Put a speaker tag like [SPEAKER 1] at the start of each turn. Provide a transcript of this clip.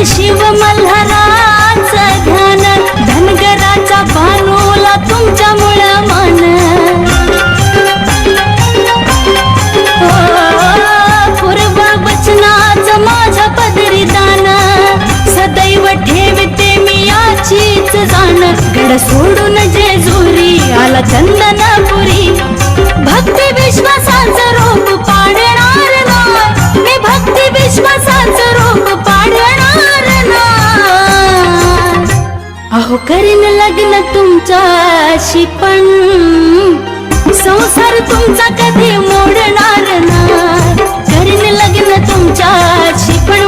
[SPEAKER 1] शिव मल्हाराचं ध्यान, धनगराचा भानूला तुमच्यामुळं मान. पूर्व वचनाचं माझ्या पदरी दान, सदैव ठेवते मी याचीच जाण. गड सोडून जेजुरी आला चंदनपुरी, भक्ती विश्वासाचं रूप पाडणार नाय, मी भक्ती विश्वासाचं रूप पाडणार नाय. अहो करीन लग्न तुमच्याशी पण संसार तुमचा कधी मोडणार नाय. करीन लग्न तुमच्याशी पण